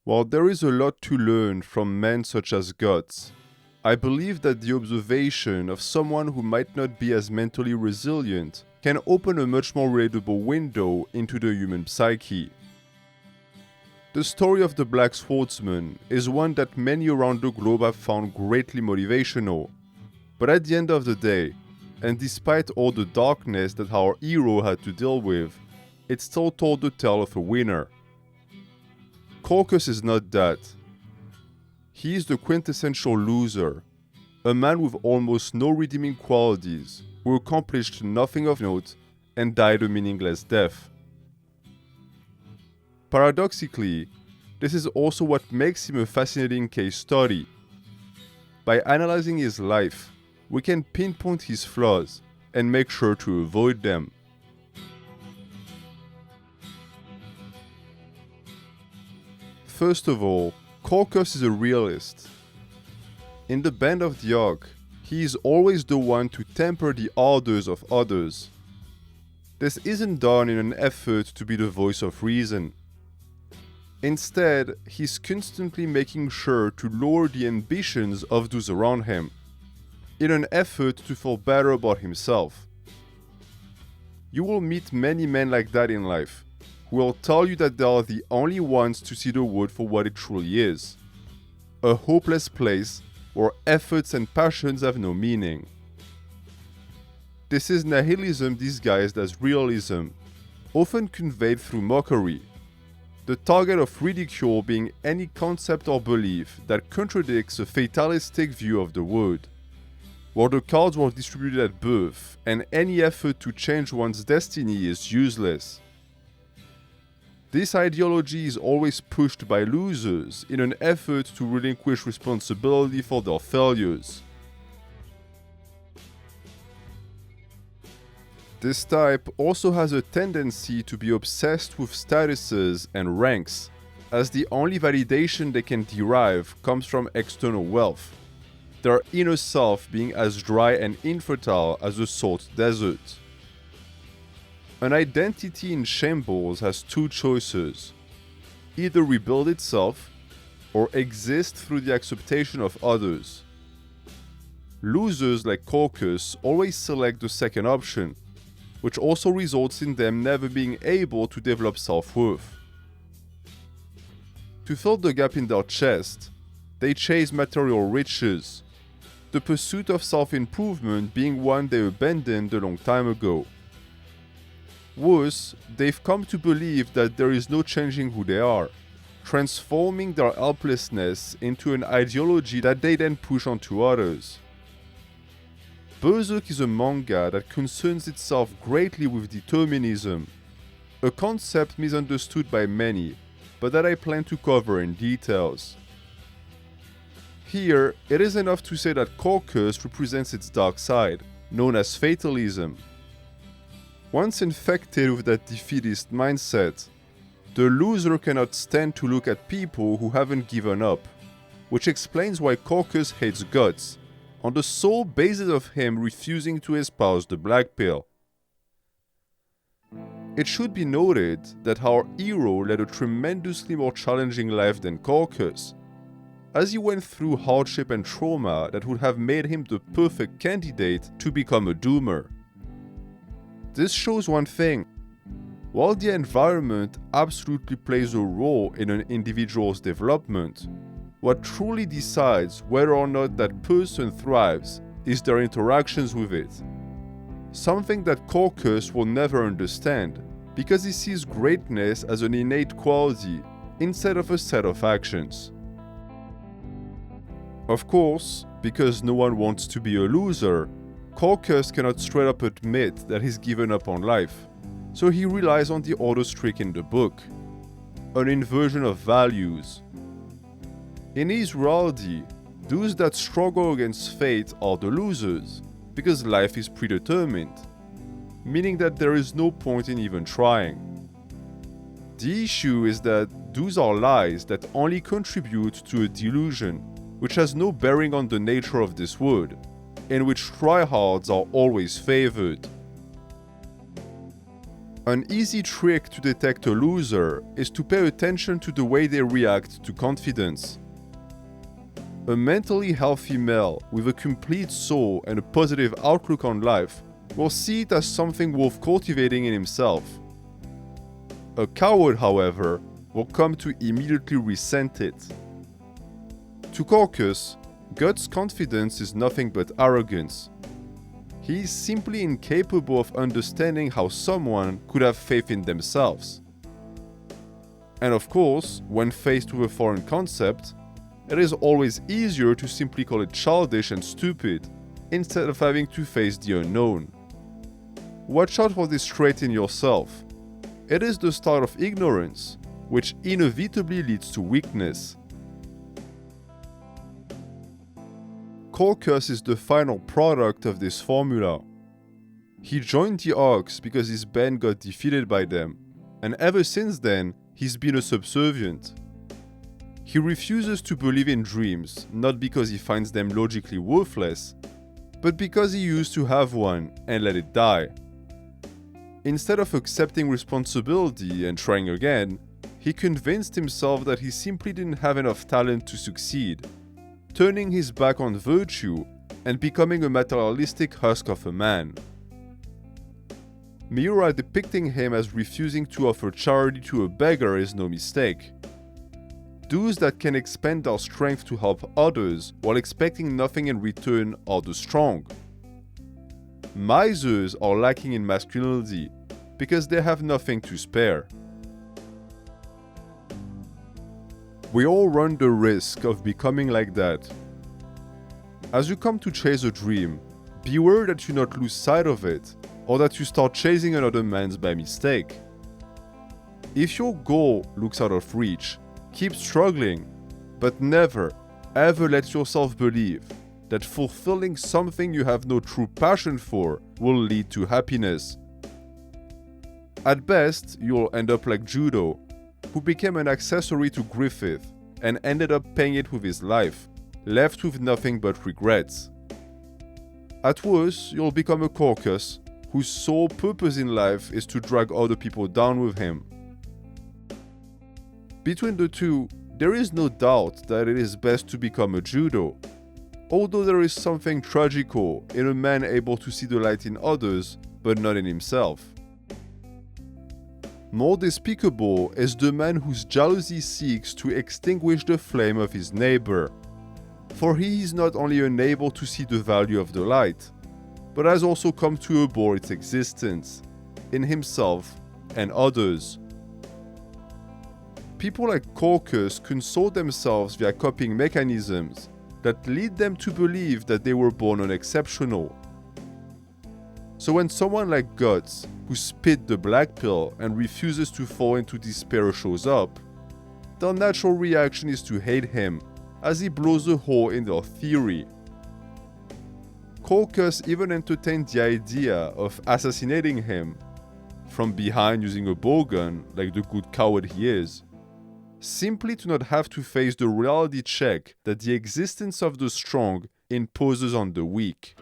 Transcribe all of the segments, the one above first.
While there is a lot to learn from men such as Guts, I believe that the observation of someone who might not be as mentally resilient can open a much more readable window into the human psyche. The story of the Black Swordsman is one that many around the globe have found greatly motivational, but at the end of the day, and despite all the darkness that our hero had to deal with, it still told the tale of a winner. Corkus is not that. He is the quintessential loser, a man with almost no redeeming qualities, who accomplished nothing of note and died a meaningless death. Paradoxically, this is also what makes him a fascinating case study. By analyzing his life, we can pinpoint his flaws and make sure to avoid them. First of all, Corkus is a realist. In the Band of the Ark, he is always the one to temper the ardors of others. This isn't done in an effort to be the voice of reason. Instead, he's constantly making sure to lower the ambitions of those around him, in an effort to feel better about himself. You will meet many men like that in life, who will tell you that they are the only ones to see the world for what it truly is. A hopeless place where efforts and passions have no meaning. This is nihilism disguised as realism, often conveyed through mockery. The target of ridicule being any concept or belief that contradicts a fatalistic view of the world, where the cards were distributed at birth and any effort to change one's destiny is useless. This ideology is always pushed by losers in an effort to relinquish responsibility for their failures. This type also has a tendency to be obsessed with statuses and ranks, as the only validation they can derive comes from external wealth, their inner self being as dry and infertile as a salt desert. An identity in shambles has two choices: either rebuild itself or exist through the acceptation of others. Losers like Corkus always select the second option, which also results in them never being able to develop self-worth. To fill the gap in their chest, they chase material riches, the pursuit of self-improvement being one they abandoned a long time ago. Worse, they've come to believe that there is no changing who they are, transforming their helplessness into an ideology that they then push onto others. Berserk is a manga that concerns itself greatly with determinism, a concept misunderstood by many, but that I plan to cover in details. Here, it is enough to say that Corkus represents its dark side, known as fatalism. Once infected with that defeatist mindset, the loser cannot stand to look at people who haven't given up, which explains why Corkus hates Guts, on the sole basis of him refusing to espouse the black pill. It should be noted that our hero led a tremendously more challenging life than Corkus, as he went through hardship and trauma that would have made him the perfect candidate to become a doomer. This shows one thing: while the environment absolutely plays a role in an individual's development, what truly decides whether or not that person thrives is their interactions with it. Something that Corkus will never understand, because he sees greatness as an innate quality instead of a set of actions. Of course, because no one wants to be a loser, Corkus cannot straight up admit that he's given up on life, so he relies on the oldest trick in the book: an inversion of values. In his reality, those that struggle against fate are the losers, because life is predetermined, meaning that there is no point in even trying. The issue is that those are lies that only contribute to a delusion, which has no bearing on the nature of this world, in which tryhards are always favored. An easy trick to detect a loser is to pay attention to the way they react to confidence. A mentally healthy male with a complete soul and a positive outlook on life will see it as something worth cultivating in himself. A coward, however, will come to immediately resent it. To Corkus, Guts' confidence is nothing but arrogance. He is simply incapable of understanding how someone could have faith in themselves. And of course, when faced with a foreign concept, it is always easier to simply call it childish and stupid, instead of having to face the unknown. Watch out for this trait in yourself. It is the start of ignorance, which inevitably leads to weakness. Corkus is the final product of this formula. He joined the Orcs because his band got defeated by them, and ever since then, he's been a subservient. He refuses to believe in dreams, not because he finds them logically worthless, but because he used to have one and let it die. Instead of accepting responsibility and trying again, he convinced himself that he simply didn't have enough talent to succeed, turning his back on virtue and becoming a materialistic husk of a man. Miura depicting him as refusing to offer charity to a beggar is no mistake. Those that can expend their strength to help others while expecting nothing in return are the strong. Misers are lacking in masculinity because they have nothing to spare. We all run the risk of becoming like that. As you come to chase a dream, beware that you not lose sight of it, or that you start chasing another man's by mistake. If your goal looks out of reach, keep struggling, but never, ever let yourself believe that fulfilling something you have no true passion for will lead to happiness. At best, you'll end up like Judo, who became an accessory to Griffith and ended up paying it with his life, left with nothing but regrets. At worst, you'll become a Corkus, whose sole purpose in life is to drag other people down with him. Between the two, there is no doubt that it is best to become a Judo, although there is something tragical in a man able to see the light in others, but not in himself. More despicable is the man whose jealousy seeks to extinguish the flame of his neighbor, for he is not only unable to see the value of the light, but has also come to abhor its existence, in himself and others. People like Corkus console themselves via coping mechanisms that lead them to believe that they were born unexceptional. So when someone like Guts, who spit the black pill and refuses to fall into despair, shows up, their natural reaction is to hate him, as he blows a hole in their theory. Corkus even entertained the idea of assassinating him, from behind using a bowgun like the good coward he is, simply to not have to face the reality check that the existence of the strong imposes on the weak.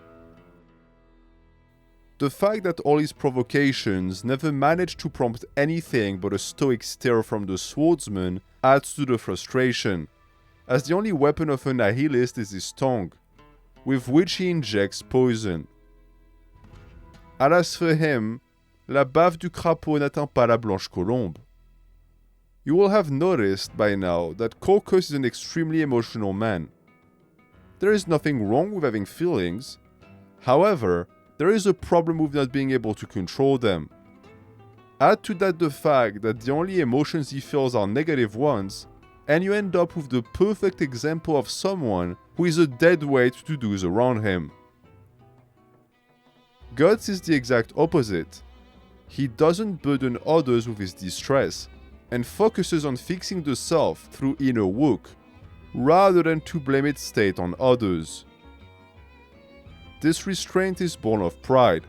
The fact that all his provocations never managed to prompt anything but a stoic stare from the swordsman adds to the frustration, as the only weapon of a nihilist is his tongue, with which he injects poison. Alas for him, la bave du crapaud n'atteint pas la blanche colombe. You will have noticed by now that Corkus is an extremely emotional man. There is nothing wrong with having feelings. However, there is a problem with not being able to control them. Add to that the fact that the only emotions he feels are negative ones, and you end up with the perfect example of someone who is a dead weight to those around him. Guts is the exact opposite. He doesn't burden others with his distress, and focuses on fixing the self through inner work, rather than to blame its state on others. This restraint is born of pride,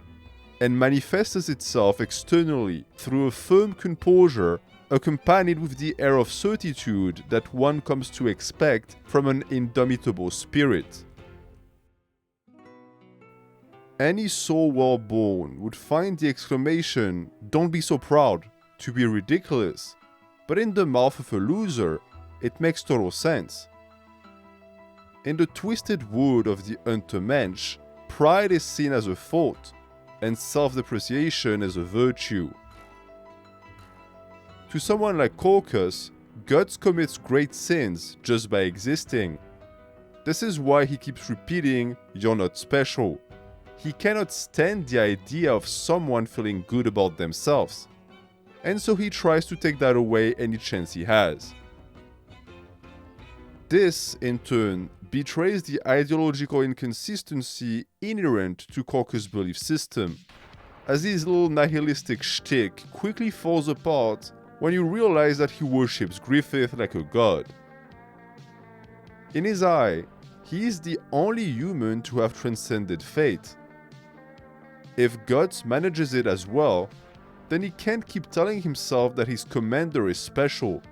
and manifests itself externally through a firm composure accompanied with the air of certitude that one comes to expect from an indomitable spirit. Any soul well born would find the exclamation, "Don't be so proud," to be ridiculous, but in the mouth of a loser, it makes total sense. In the twisted world of the Untermensch, pride is seen as a fault, and self-depreciation as a virtue. To someone like Corkus, Guts commits great sins just by existing. This is why he keeps repeating, "You're not special." He cannot stand the idea of someone feeling good about themselves, and so he tries to take that away any chance he has. This, in turn, betrays the ideological inconsistency inherent to Corkus' belief system, as his little nihilistic shtick quickly falls apart when you realize that he worships Griffith like a god. In his eye, he is the only human to have transcended fate. If Guts manages it as well, then he can't keep telling himself that his commander is special.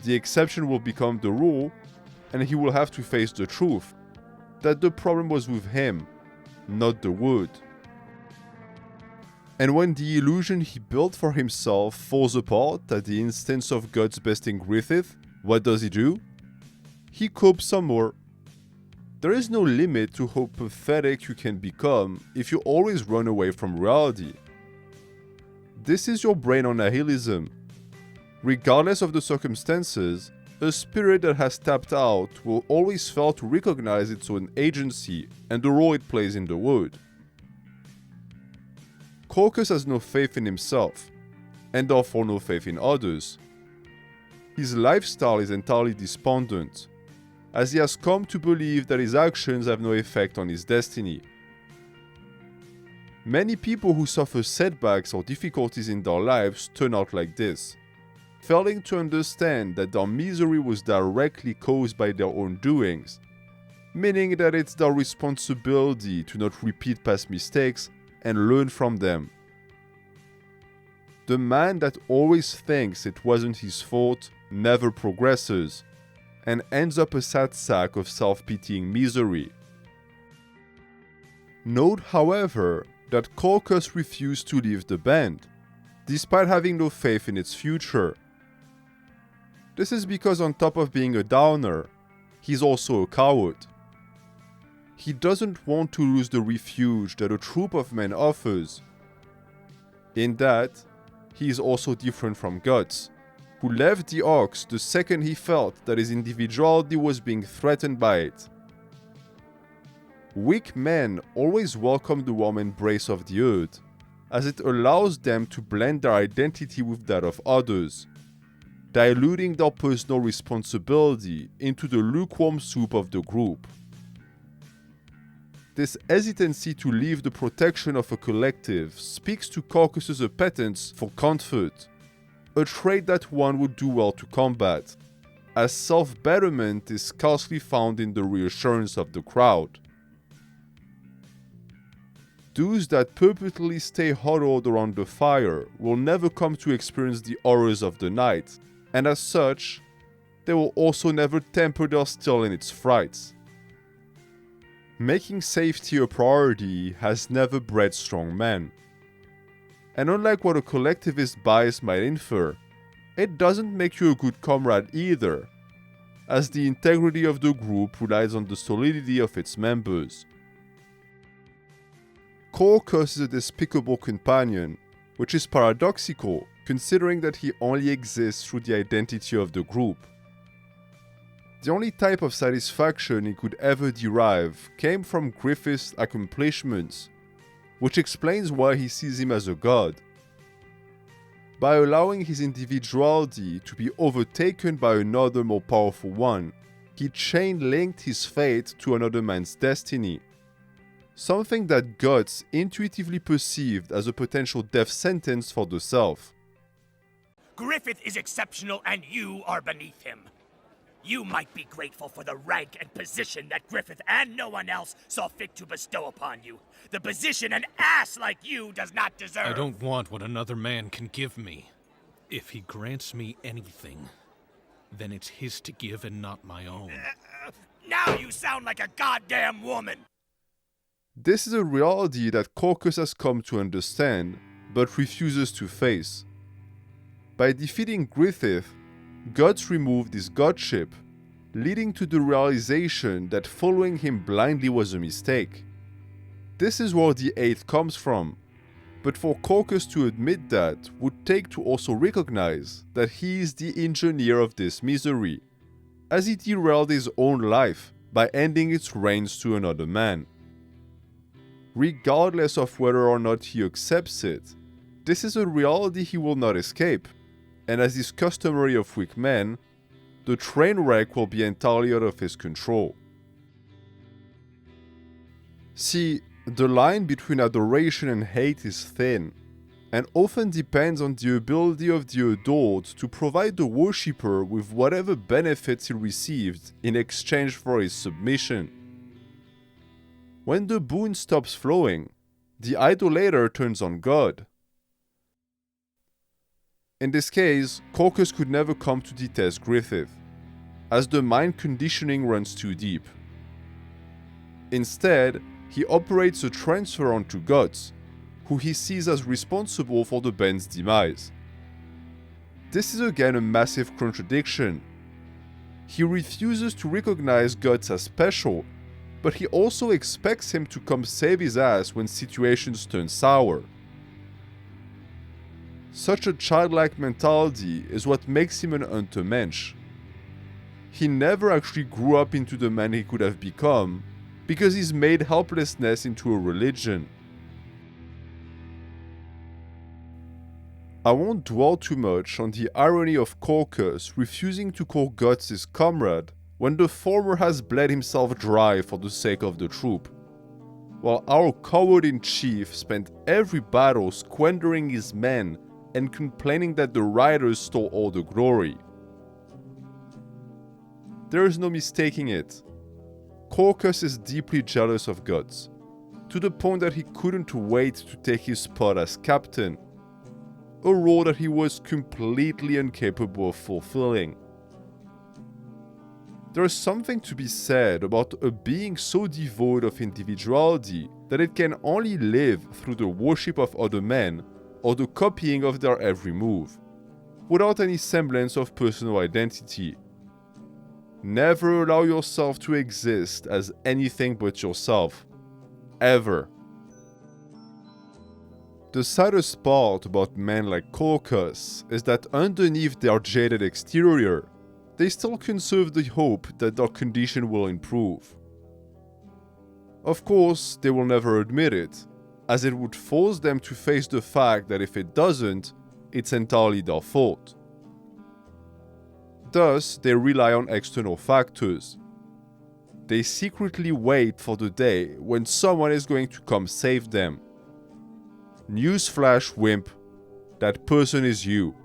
The exception will become the rule, and he will have to face the truth, that the problem was with him, not the wood. And when the illusion he built for himself falls apart at the instance of Guts besting Griffith, what does he do? He copes some more. There is no limit to how pathetic you can become if you always run away from reality. This is your brain on nihilism. Regardless of the circumstances, a spirit that has tapped out will always fail to recognize its own agency and the role it plays in the world. Corkus has no faith in himself, and therefore no faith in others. His lifestyle is entirely despondent, as he has come to believe that his actions have no effect on his destiny. Many people who suffer setbacks or difficulties in their lives turn out like this, failing to understand that their misery was directly caused by their own doings, meaning that it's their responsibility to not repeat past mistakes and learn from them. The man that always thinks it wasn't his fault never progresses, and ends up a sad sack of self-pitying misery. Note, however, that Corkus refused to leave the band, despite having no faith in its future. This is because on top of being a downer, he's also a coward. He doesn't want to lose the refuge that a troop of men offers. In that, he is also different from Guts, who left the Ox the second he felt that his individuality was being threatened by it. Weak men always welcome the warm embrace of the earth, as it allows them to blend their identity with that of others, diluting their personal responsibility into the lukewarm soup of the group. This hesitancy to leave the protection of a collective speaks to Corkus' appetence for comfort, a trait that one would do well to combat, as self-betterment is scarcely found in the reassurance of the crowd. Those that perpetually stay huddled around the fire will never come to experience the horrors of the night, and as such, they will also never temper their steel in its frights. Making safety a priority has never bred strong men. And unlike what a collectivist bias might infer, it doesn't make you a good comrade either, as the integrity of the group relies on the solidity of its members. Corkus is a despicable companion, which is paradoxical considering that he only exists through the identity of the group. The only type of satisfaction he could ever derive came from Griffith's accomplishments, which explains why he sees him as a god. By allowing his individuality to be overtaken by another more powerful one, he chain-linked his fate to another man's destiny, something that Guts intuitively perceived as a potential death sentence for the self. Griffith is exceptional and you are beneath him. You might be grateful for the rank and position that Griffith and no one else saw fit to bestow upon you. The position an ass like you does not deserve. I don't want what another man can give me. If he grants me anything, then it's his to give and not my own. Now you sound like a goddamn woman. This is a reality that Corkus has come to understand, but refuses to face. By defeating Griffith, Guts removed his godship, leading to the realization that following him blindly was a mistake. This is where the hate comes from, but for Corkus to admit that would take to also recognize that he is the engineer of this misery, as he derailed his own life by ending its reigns to another man. Regardless of whether or not he accepts it, this is a reality he will not escape, and as is customary of weak men, the train wreck will be entirely out of his control. See, the line between adoration and hate is thin, and often depends on the ability of the adored to provide the worshipper with whatever benefits he received in exchange for his submission. When the boon stops flowing, the idolater turns on God. In this case, Corkus could never come to detest Griffith, as the mind conditioning runs too deep. Instead, he operates a transfer onto Guts, who he sees as responsible for the band's demise. This is again a massive contradiction. He refuses to recognize Guts as special, but he also expects him to come save his ass when situations turn sour. Such a childlike mentality is what makes him an Untermensch. He never actually grew up into the man he could have become, because he's made helplessness into a religion. I won't dwell too much on the irony of Corkus refusing to call Guts his comrade when the former has bled himself dry for the sake of the troop, while our coward-in-chief spent every battle squandering his men and complaining that the riders stole all the glory. There is no mistaking it. Corkus is deeply jealous of Guts, to the point that he couldn't wait to take his spot as captain, a role that he was completely incapable of fulfilling. There is something to be said about a being so devoid of individuality that it can only live through the worship of other men or the copying of their every move, without any semblance of personal identity. Never allow yourself to exist as anything but yourself. Ever. The saddest part about men like Corkus is that underneath their jaded exterior, they still conserve the hope that their condition will improve. Of course, they will never admit it, as it would force them to face the fact that if it doesn't, it's entirely their fault. Thus, they rely on external factors. They secretly wait for the day when someone is going to come save them. Newsflash, wimp, that person is you.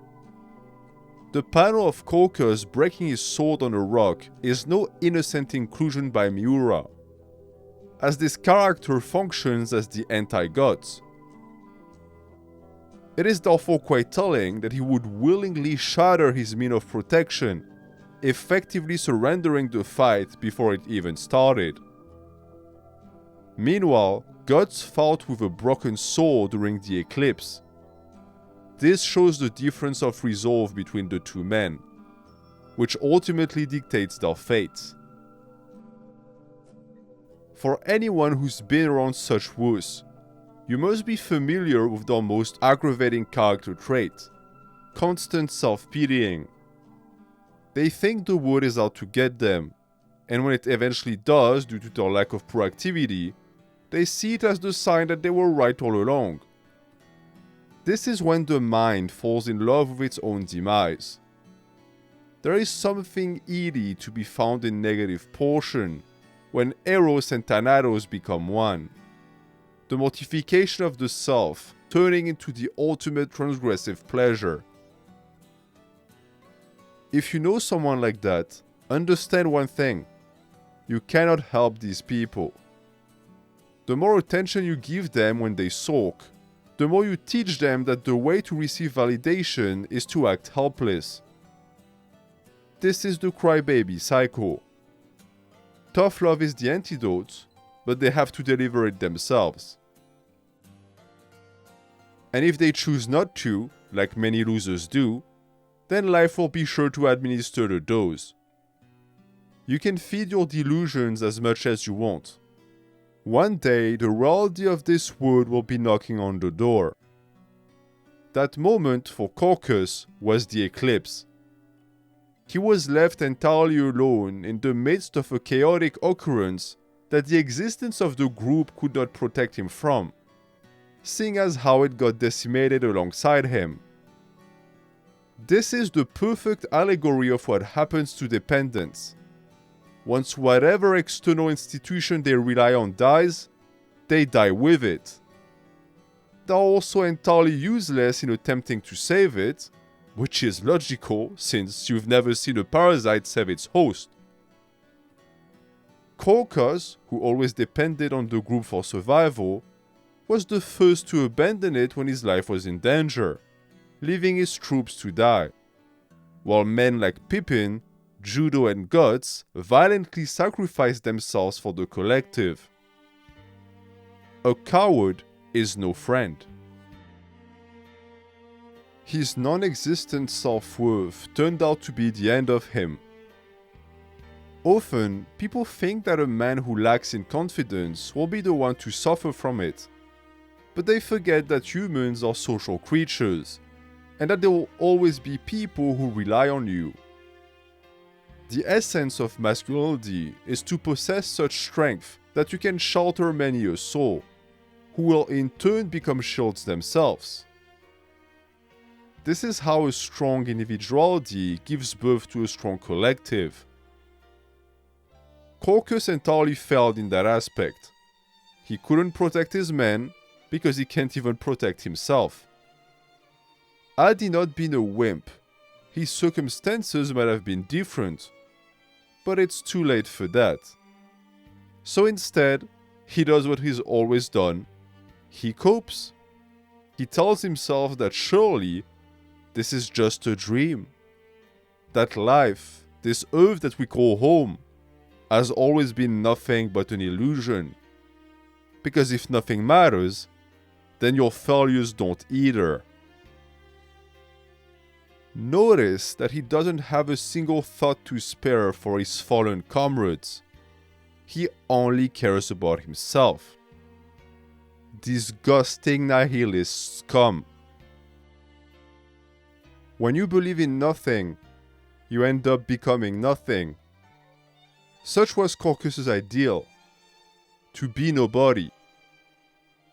The panel of Corkus breaking his sword on a rock is no innocent inclusion by Miura, as this character functions as the anti-Guts. It is therefore quite telling that he would willingly shatter his mean of protection, effectively surrendering the fight before it even started. Meanwhile, Guts fought with a broken sword during the eclipse. This shows the difference of resolve between the two men, which ultimately dictates their fates. For anyone who's been around such wuss, you must be familiar with their most aggravating character trait: constant self-pitying. They think the wood is out to get them, and when it eventually does due to their lack of proactivity, they see it as the sign that they were right all along. This is when the mind falls in love with its own demise. There is something eerie to be found in negative portion, when Eros and Thanatos become one. The mortification of the self turning into the ultimate transgressive pleasure. If you know someone like that, understand one thing: you cannot help these people. The more attention you give them when they sulk, the more you teach them that the way to receive validation is to act helpless. This is the crybaby cycle. Tough love is the antidote, but they have to deliver it themselves. And if they choose not to, like many losers do, then life will be sure to administer the dose. You can feed your delusions as much as you want. One day, the reality of this world will be knocking on the door. That moment for Corkus was the eclipse. He was left entirely alone in the midst of a chaotic occurrence that the existence of the group could not protect him from, seeing as how it got decimated alongside him. This is the perfect allegory of what happens to dependents. Once whatever external institution they rely on dies, they die with it. They are also entirely useless in attempting to save it, which is logical since you've never seen a parasite save its host. Corkus, who always depended on the group for survival, was the first to abandon it when his life was in danger, leaving his troops to die, while men like Pippin, Judo and Guts violently sacrificed themselves for the collective. A coward is no friend. His non-existent self-worth turned out to be the end of him. Often, people think that a man who lacks in confidence will be the one to suffer from it, but they forget that humans are social creatures, and that there will always be people who rely on you. The essence of masculinity is to possess such strength that you can shelter many a soul, who will in turn become shields themselves. This is how a strong individuality gives birth to a strong collective. Corkus entirely failed in that aspect. He couldn't protect his men because he can't even protect himself. Had he not been a wimp, his circumstances might have been different, but it's too late for that. So instead, he does what he's always done. He copes. He tells himself that surely this is just a dream. That life, this earth that we call home, has always been nothing but an illusion. Because if nothing matters, then your failures don't either. Notice that he doesn't have a single thought to spare for his fallen comrades. He only cares about himself. Disgusting nihilist scum. When you believe in nothing, you end up becoming nothing. Such was Corkus's ideal. To be nobody.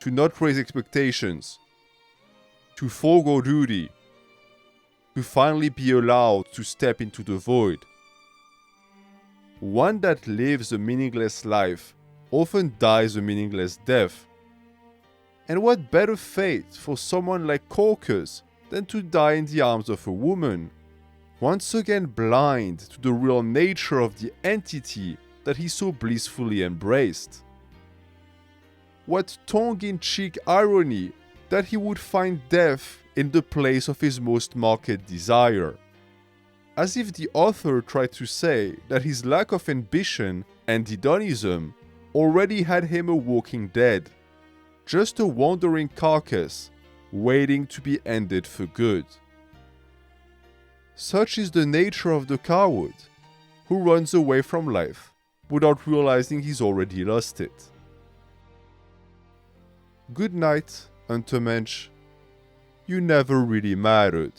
To not raise expectations. To forego duty. To finally be allowed to step into the void. One that lives a meaningless life often dies a meaningless death. And what better fate for someone like Corkus than to die in the arms of a woman, once again blind to the real nature of the entity that he so blissfully embraced. What tongue-in-cheek irony that he would find death in the place of his most marked desire. As if the author tried to say that his lack of ambition and hedonism already had him a walking dead, just a wandering carcass waiting to be ended for good. Such is the nature of the coward, who runs away from life without realizing he's already lost it. Good night, Untermensch. You never really mattered.